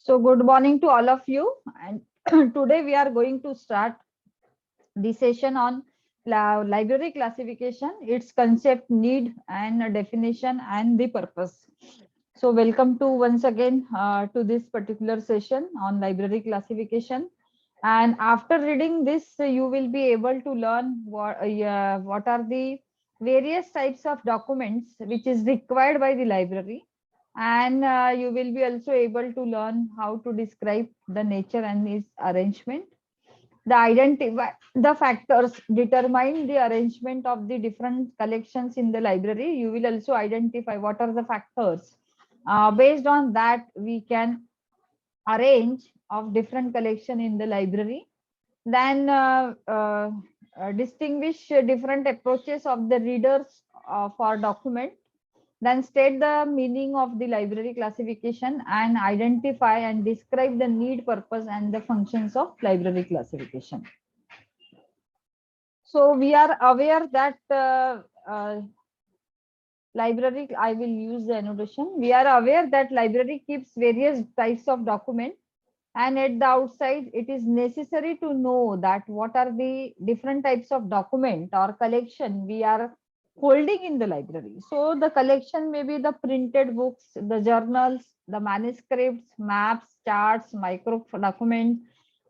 So good morning to all of you. And today we are going to start the session on library classification, its concept, need and definition and the purpose. So welcome to once again to this particular session on library classification. And after reading this, you will be able to learn what are the various types of documents which is required by the library, and you will be also able to learn how to describe the nature and its arrangement, the identify the factors determine the arrangement of the different collections in the library. You will also identify what are the factors based on that we can arrange of different collection in the library. Then distinguish different approaches of the readers for document, then state the meaning of the library classification and identify and describe the need, purpose and the functions of library classification. So we are aware that library, I will use the annotation. We are aware that library keeps various types of document, and at the outside it is necessary to know that what are the different types of document or collection we are holding in the library. So the collection may be the printed books, the journals, the manuscripts, maps, charts, micro documents,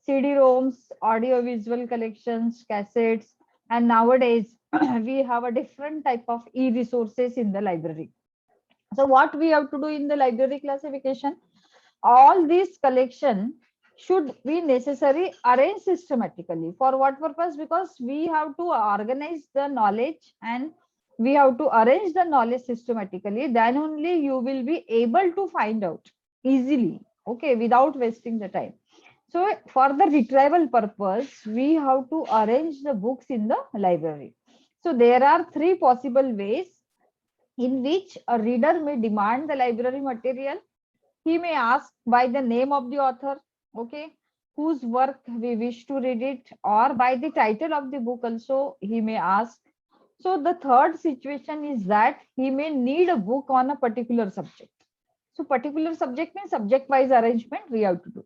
CD-ROMs, audio visual collections, cassettes, and nowadays we have a different type of e-resources in the library. So what we have to do in the library classification, all these collection should be necessary arranged systematically. For what purpose? Because we have to organize the knowledge and we have to arrange the knowledge systematically, then only you will be able to find out easily, okay, without wasting the time. So for the retrieval purpose, we have to arrange the books in the library. So there are three possible ways in which a reader may demand the library material. He may ask by the name of the author, okay, whose work we wish to read it, or by the title of the book also he may ask. So the third situation is that he may need a book on a particular subject. So particular subject means subject wise arrangement we have to do.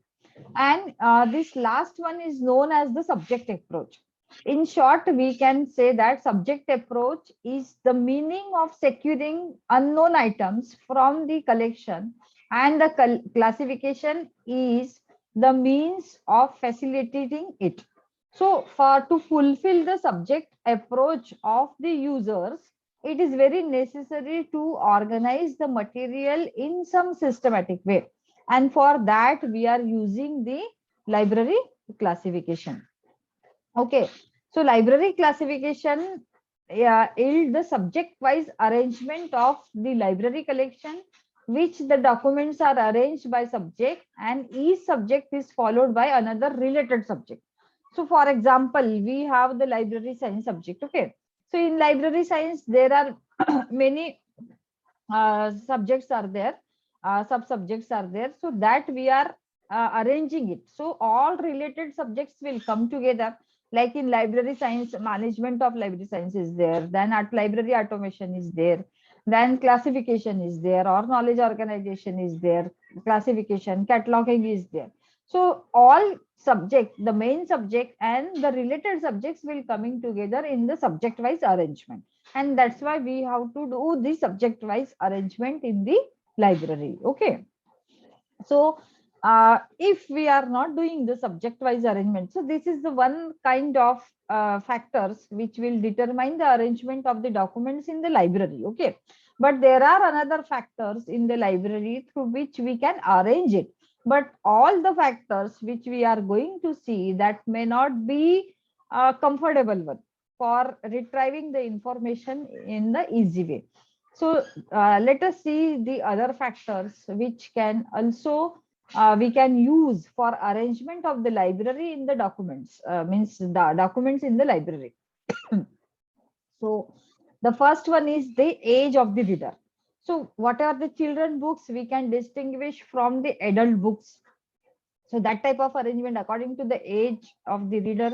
And this last one is known as the subject approach. In short, we can say that subject approach is the meaning of securing unknown items from the collection, and the classification is the means of facilitating it. So, for to fulfill the subject approach of the users, it is very necessary to organize the material in some systematic way, and for that we are using the library classification. Okay, so library classification is the subject wise arrangement of the library collection, which the documents are arranged by subject and each subject is followed by another related subject. So for example, we have the library science subject. Okay, so in library science there are many subjects are there, sub subjects are there, so that we are arranging it. So all related subjects will come together. Like in library science, management of library science is there, then at library automation is there, then classification is there, or knowledge organization is there, classification, cataloging is there. So all subject, the main subject and the related subjects will coming together in the subject wise arrangement, and that's why we have to do the subject wise arrangement in the library. Okay, so if we are not doing the subject wise arrangement, so this is the one kind of factors which will determine the arrangement of the documents in the library. Okay, but there are another factors in the library through which we can arrange it, but all the factors which we are going to see, that may not be a comfortable one for retrieving the information in the easy way. So let us see the other factors which can also we can use for arrangement of the library in the documents, means the documents in the library. So the first one is the age of the reader. So what are the children books we can distinguish from the adult books? So that type of arrangement according to the age of the reader,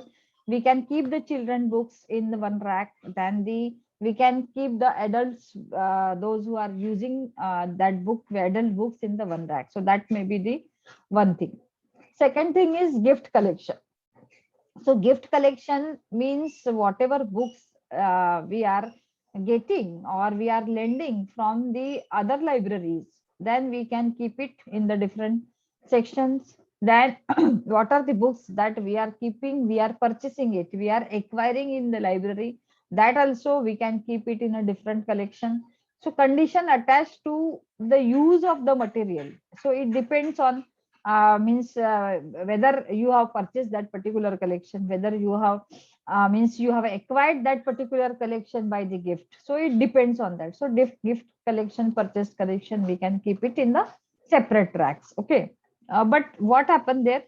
we can keep the children books in the one rack, then the we can keep the adults, those who are using that book, the adult books, in the one rack. So that may be the one thing. Second thing is gift collection. So gift collection means whatever books we are getting or we are lending from the other libraries, then we can keep it in the different sections. Then what are the books that we are keeping, we are purchasing it, we are acquiring in the library, that also we can keep it in a different collection. So condition attached to the use of the material. So it depends on means whether you have purchased that particular collection, whether you have means you have acquired that particular collection by the gift. So it depends on that. So gift collection, purchased collection, we can keep it in the separate tracks. Okay. But what happened there?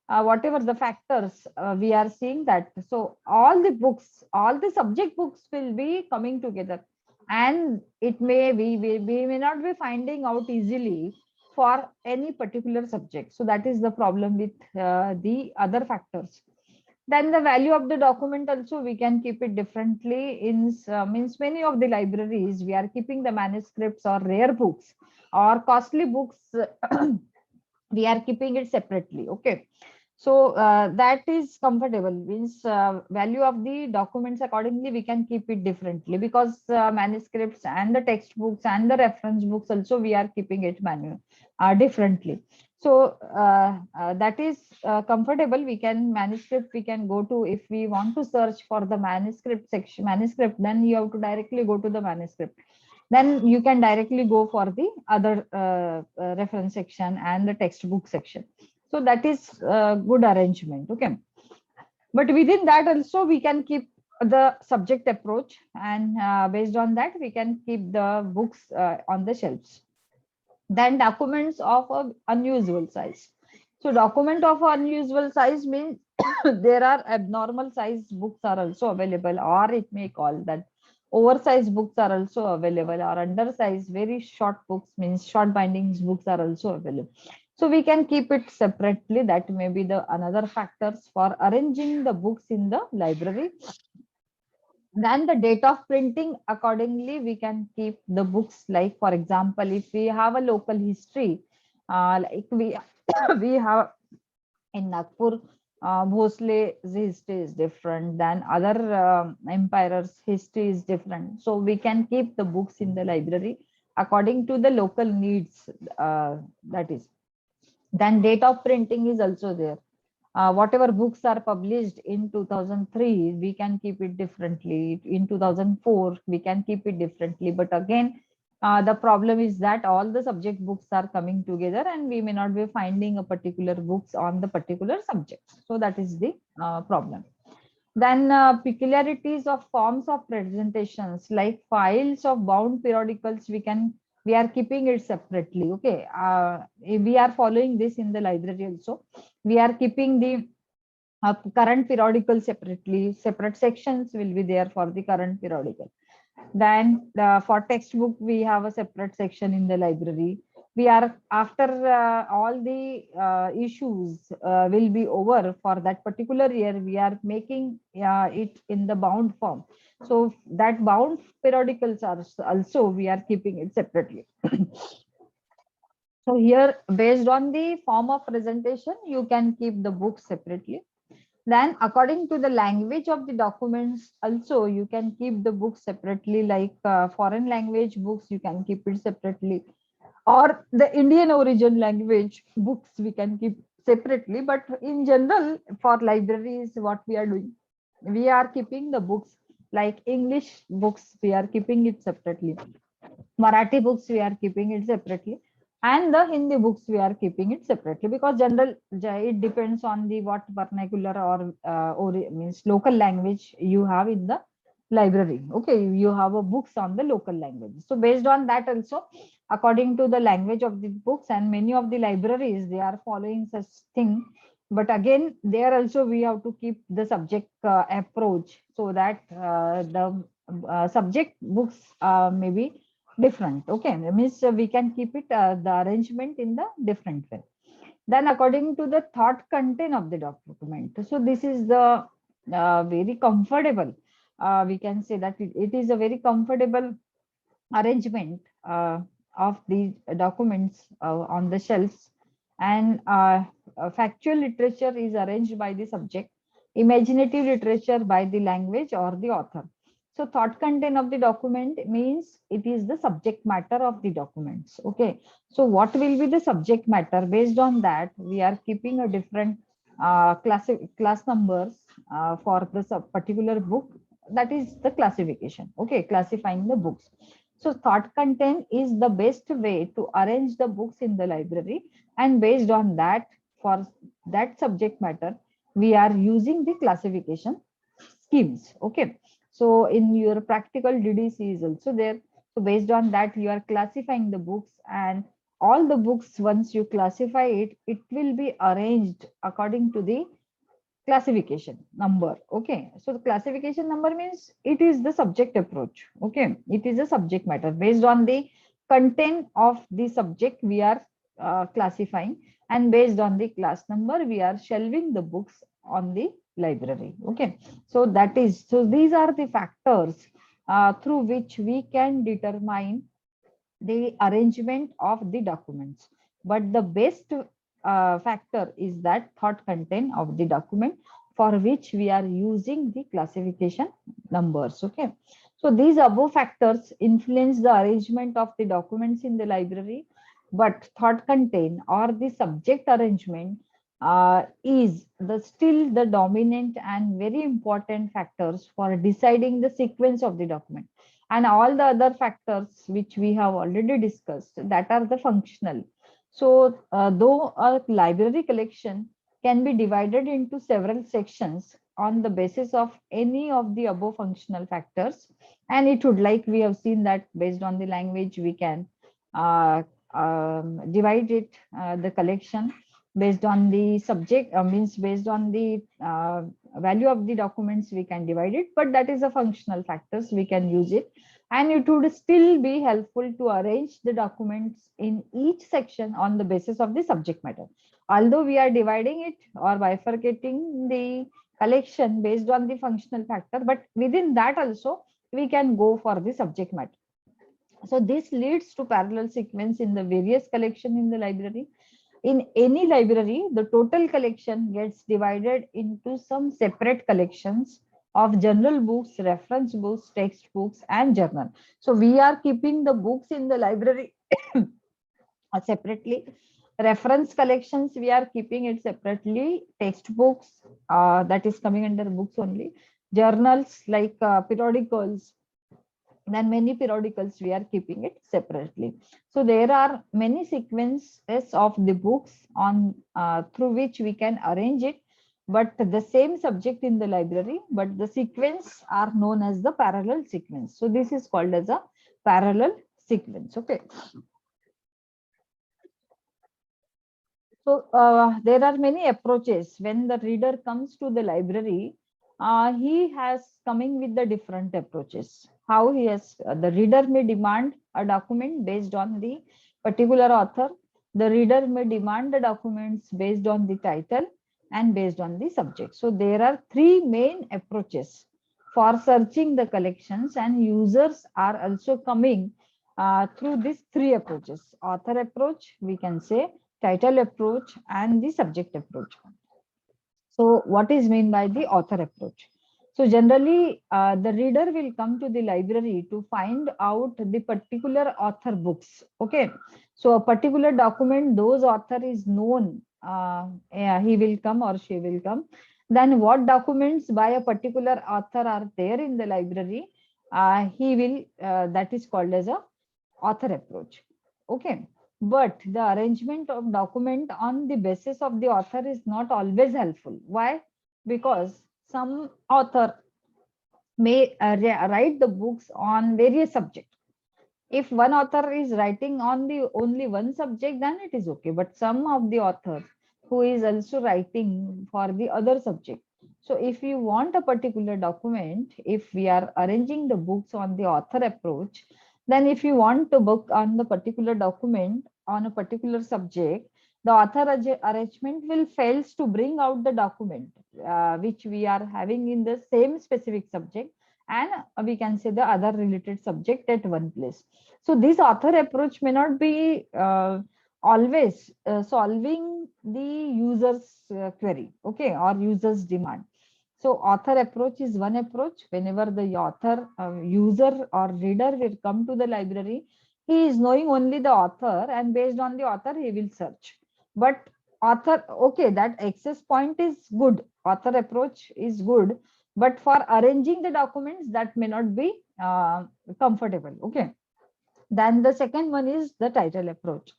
Whatever the factors we are seeing that, so all the books, all the subject books will be coming together, and it may we may not be finding out easily for any particular subject. So that is the problem with the other factors. Then the value of the document also we can keep it differently. In means many of the libraries we are keeping the manuscripts or rare books or costly books we are keeping it separately. Okay. So that is comfortable, means value of the documents accordingly we can keep it differently, because manuscripts and the textbooks and the reference books also we are keeping it manual differently. So that is comfortable. We can manuscript, we can go to, if we want to search for the manuscript section, manuscript, then you have to directly go to the manuscript, then you can directly go for the other reference section and the textbook section. So that is a good arrangement. Okay. But within that also we can keep the subject approach, and based on that we can keep the books on the shelves. Then documents of unusual size. So document of unusual size means there are abnormal size books are also available, or it may call that oversized books are also available, or undersized very short books, means short bindings books are also available. So we can keep it separately. That may be the another factors for arranging the books in the library. Then the date of printing, accordingly we can keep the books. Like for example, if we have a local history, like we we have in Nagpur, Bhosle's history is different than other empires' history is different. So we can keep the books in the library according to the local needs. That is. Then date of printing is also there. Whatever books are published in 2003, we can keep it differently. In 2004, we can keep it differently. But again, the problem is that all the subject books are coming together, and we may not be finding a particular books on the particular subject. So that is the problem. Then peculiarities of forms of presentations, like files of bound periodicals, we are keeping it separately. Okay. We are following this in the library also. We are keeping the current periodical separately. Separate sections will be there for the current periodical. Then for textbook, we have a separate section in the library. We are, after all the issues will be over for that particular year, we are making it in the bound form. So that bound periodicals are also we are keeping it separately. So here, based on the form of presentation, you can keep the book separately. Then according to the language of the documents, also you can keep the books separately. Like foreign language books, you can keep it separately, or the Indian origin language books we can keep separately. But in general, for libraries, what we are doing, we are keeping the books, like English books, we are keeping it separately. Marathi books, we are keeping it separately. And the Hindi books, we are keeping it separately, because it depends on the what vernacular or means local language you have in the library. Okay, you have a books on the local language. So based on that also, according to the language of the books, and many of the libraries, they are following such thing. But again, there also we have to keep the subject approach, so that the subject books may be different. Okay, means we can keep it the arrangement in the different way. Then according to the thought content of the document, so this is the very comfortable, we can say that it is a very comfortable arrangement of the documents on the shelves. And factual literature is arranged by the subject, imaginative literature by the language or the author. So thought content of the document means it is the subject matter of the documents. Okay. So what will be the subject matter? Based on that, we are keeping a different class numbers for the particular book. That is the classification. Okay, classifying the books. So thought content is the best way to arrange the books in the library, and based on that, for that subject matter, we are using the classification schemes. Okay, so in your practical DDC is also there. So based on that, you are classifying the books, and all the books, once you classify it, it will be arranged according to the classification number. Okay, so the classification number means it is the subject approach. Okay, it is a subject matter based on the content of the subject we are classifying, and based on the class number we are shelving the books on the library. Okay, so that is, so these are the factors through which we can determine the arrangement of the documents. But the best factor is that thought content of the document, for which we are using the classification numbers. Okay, so these above factors influence the arrangement of the documents in the library, but thought content or the subject arrangement is the still the dominant and very important factors for deciding the sequence of the document. And all the other factors which we have already discussed, that are the functional. So though a library collection can be divided into several sections on the basis of any of the above functional factors, and it would, like we have seen that based on the language we can uh, divide it, the collection based on the subject, means based on the value of the documents we can divide it, but that is a functional factors, we can use it. And it would still be helpful to arrange the documents in each section on the basis of the subject matter. Although we are dividing it or bifurcating the collection based on the functional factor, but within that also we can go for the subject matter. So this leads to parallel sequence in the various collection in the library. In any library, the total collection gets divided into some separate collections of general books, reference books, textbooks, and journal. So we are keeping the books in the library separately. Reference collections, we are keeping it separately. Textbooks, that is coming under books only. Journals like periodicals, then many periodicals we are keeping it separately. So there are many sequences of the books on through which we can arrange it, but the same subject in the library, but the sequence are known as the parallel sequence. So this is called as a parallel sequence. Okay, so there are many approaches. When the reader comes to the library, he has coming with the different approaches. How he has, the reader may demand a document based on the particular author. The reader may demand the documents based on the title and based on the subject. So there are three main approaches for searching the collections, and users are also coming through these three approaches: author approach, we can say, title approach, and the subject approach. So what is meant by the author approach? So generally, the reader will come to the library to find out the particular author books. Okay, so a particular document, those author is known, yeah, he will come or she will come. Then what documents by a particular author are there in the library, he will, that is called as a author approach. Okay, but the arrangement of document on the basis of the author is not always helpful. Why? Because some author may write the books on various subjects. If one author is writing on the only one subject, then it is okay. But some of the authors who is also writing for the other subject. So if you want a particular document, if we are arranging the books on the author approach, then if you want to book on the particular document on a particular subject, the author arrangement will fails to bring out the document which we are having in the same specific subject, and we can say the other related subject at one place. So this author approach may not be always solving the user's query, okay, or user's demand. So author approach is one approach. Whenever the author, user or reader will come to the library, he is knowing only the author, and based on the author, he will search. But author, okay, that access point is good. Author approach is good, but for arranging the documents, that may not be comfortable. Okay. Then the second one is the title approach.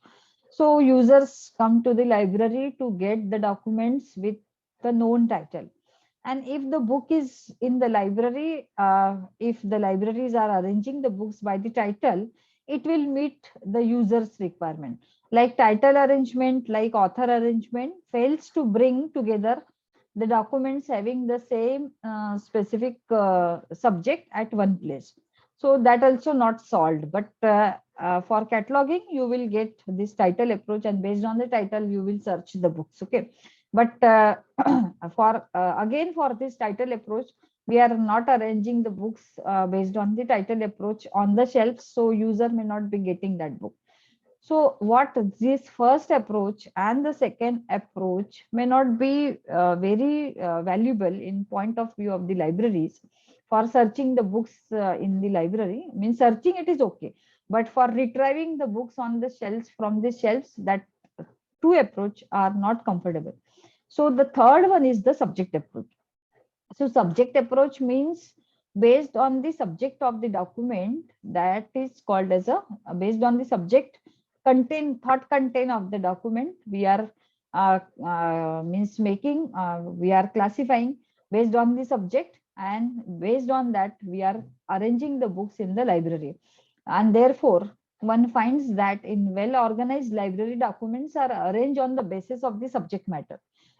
So users come to the library to get the documents with the known title. And if the book is in the library, if the libraries are arranging the books by the title, it will meet the user's requirement. Like title arrangement, like author arrangement, fails to bring together the documents having the same specific subject at one place. So that also not solved. But for cataloging, you will get this title approach, and based on the title, you will search the books. Okay. But for again, for this title approach, we are not arranging the books based on the title approach on the shelves, so user may not be getting that book. So what this first approach and the second approach may not be very valuable in point of view of the libraries. For searching the books in the library, means searching it is okay, but for retrieving the books on the shelves from the shelves, that two approach are not comfortable. So the third one is the subject approach. So subject approach means based on the subject of the document, that is called as a based on the subject thought content of the document, we are means making we are classifying based on the subject, and based on that we are arranging the books in the library. And therefore one finds that in well organized library, documents are arranged on the basis of the subject matter,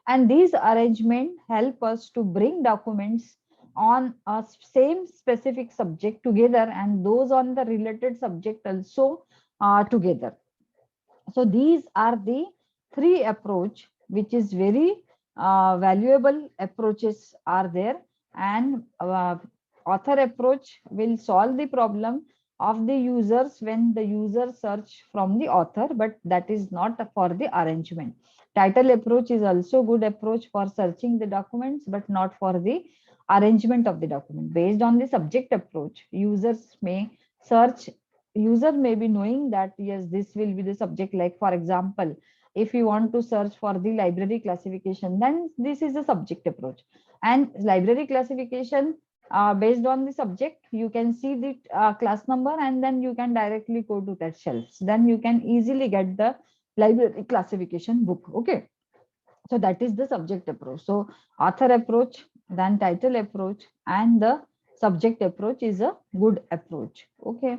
and these arrangement help us to bring documents on a same specific subject together, and those on the related subject also together. So these are the three approach which is very valuable approaches are there. And author approach will solve the problem of the users when the user search from the author, but that is not for the arrangement. Title approach is also good approach for searching the documents, but not for the arrangement of the document. Based on the subject approach, users may search, user may be knowing that yes, this will be the subject. Like for example, if you want to search for the library classification, then this is the subject approach. And library classification, based on the subject, you can see the class number, and then you can directly go to that shelves, then you can easily get the library classification book. Okay. So that is the subject approach. So author approach, then title approach, and the subject approach is a good approach. Okay.